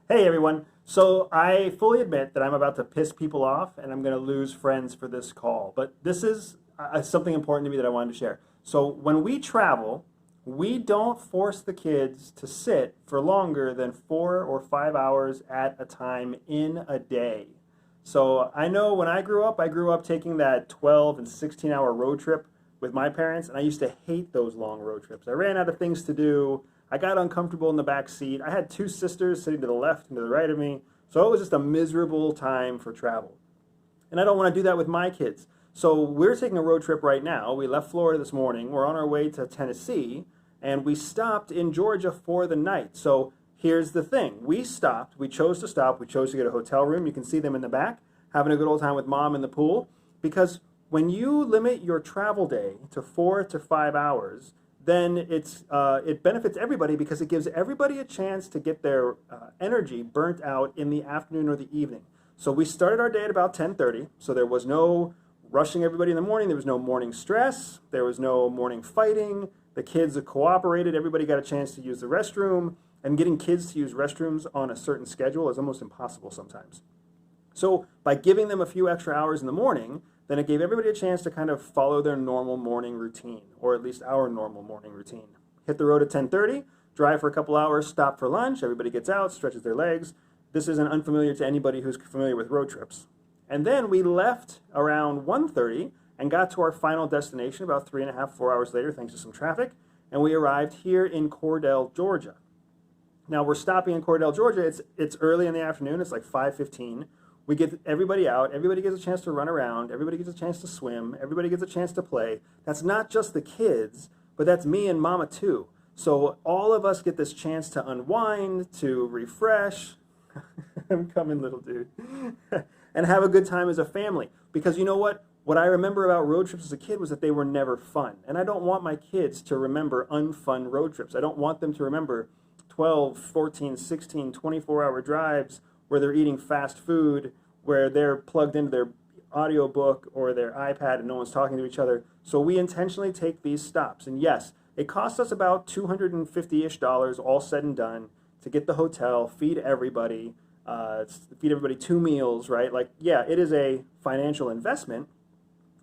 Hey everyone. So I fully admit that I'm about to piss people off and I'm going to lose friends for this call. But this is something important to me that I wanted to share. So when we travel, we don't force the kids to sit for longer than 4 or 5 hours at a time in a day. So I know when I grew up taking that 12 and 16-hour road trip with my parents, and I used to hate those long road trips. I ran out of things to do. I got uncomfortable in the back seat. I had two sisters sitting to the left and to the right of me. So it was just a miserable time for travel. And I don't want to do that with my kids. So we're taking a road trip right now. We left Florida this morning. We're on our way to Tennessee, and we stopped in Georgia for the night. So here's the thing. We stopped. We chose to stop. We chose to get a hotel room. You can see them in the back, having a good old time with mom in the pool. Because when you limit your travel day to 4 to 5 hours, then it benefits everybody because it gives everybody a chance to get their energy burnt out in the afternoon or the evening. So we started our day at about 10:30, so there was no rushing everybody in the morning. There was no morning stress. There was no morning fighting. The kids cooperated. Everybody got a chance to use the restroom. And getting kids to use restrooms on a certain schedule is almost impossible sometimes. So by giving them a few extra hours in the morning, then it gave everybody a chance to kind of follow their normal morning routine, or at least our normal morning routine. Hit the road at 10:30, drive for a couple hours, stop for lunch, everybody gets out, stretches their legs. This isn't unfamiliar to anybody who's familiar with road trips. And then we left around 1:30 and got to our final destination about 3.5, 4 hours later, thanks to some traffic, and we arrived here in Cordell, Georgia. Now we're stopping in Cordell, Georgia. It's early in the afternoon. It's like 5:15. We get everybody out. Everybody gets a chance to run around. Everybody gets a chance to swim. Everybody gets a chance to play. That's not just the kids, but that's me and mama too. So all of us get this chance to unwind, to refresh. I'm coming, little dude. And have a good time as a family. Because you know what? What I remember about road trips as a kid was that they were never fun. And I don't want my kids to remember unfun road trips. I don't want them to remember 12, 14, 16, 24-hour drives where they're eating fast food, where they're plugged into their audiobook or their iPad and no one's talking to each other. So we intentionally take these stops. And yes, it costs us about $250-ish all said and done to get the hotel, feed everybody 2 meals, right? Like, yeah, it is a financial investment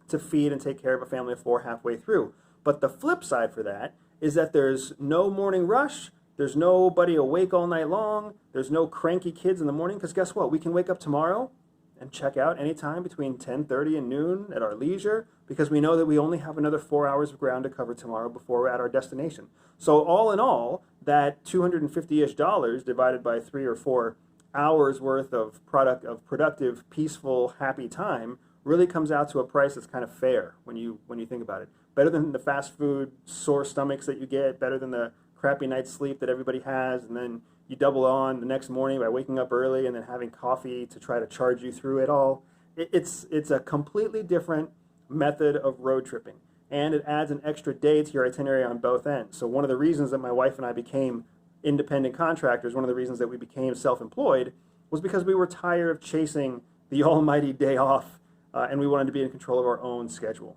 to feed and take care of a family of 4 halfway through. But the flip side for that is that there's no morning rush. There's nobody awake all night long. There's no cranky kids in the morning because guess what? We can wake up tomorrow and check out anytime between 10:30 and noon at our leisure because we know that we only have another 4 hours of ground to cover tomorrow before we're at our destination. So all in all, that $250-ish divided by 3 or 4 hours worth of productive, peaceful, happy time really comes out to a price that's kind of fair when you think about it. Better than the fast food sore stomachs that you get, better than the crappy night's sleep that everybody has, and then you double on the next morning by waking up early and then having coffee to try to charge you through it all. It's a completely different method of road tripping, and it adds an extra day to your itinerary on both ends. So one of the reasons that my wife and I became independent contractors, one of the reasons that we became self-employed, was because we were tired of chasing the almighty day off, and we wanted to be in control of our own schedule.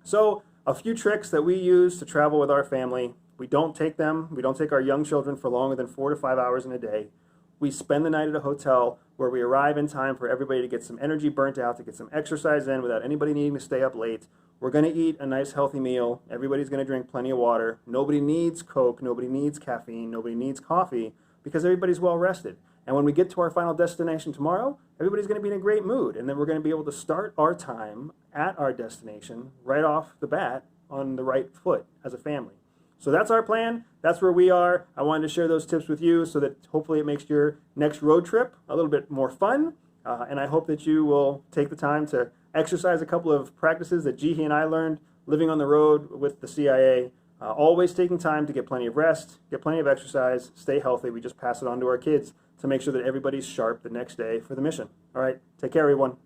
So a few tricks that we use to travel with our family. We don't take our young children for longer than 4 to 5 hours in a day. We spend the night at a hotel where we arrive in time for everybody to get some energy burnt out, to get some exercise in without anybody needing to stay up late. We're going to eat a nice healthy meal. Everybody's going to drink plenty of water. Nobody needs Coke. Nobody needs caffeine. Nobody needs coffee because everybody's well rested. And when we get to our final destination tomorrow, everybody's going to be in a great mood. And then we're going to be able to start our time at our destination right off the bat on the right foot as a family. So that's our plan. That's where we are. I wanted to share those tips with you so that hopefully it makes your next road trip a little bit more fun. And I hope that you will take the time to exercise a couple of practices that Jihi and I learned living on the road with the CIA. Always taking time to get plenty of rest, get plenty of exercise, stay healthy. We just pass it on to our kids to make sure that everybody's sharp the next day for the mission. All right, take care, everyone.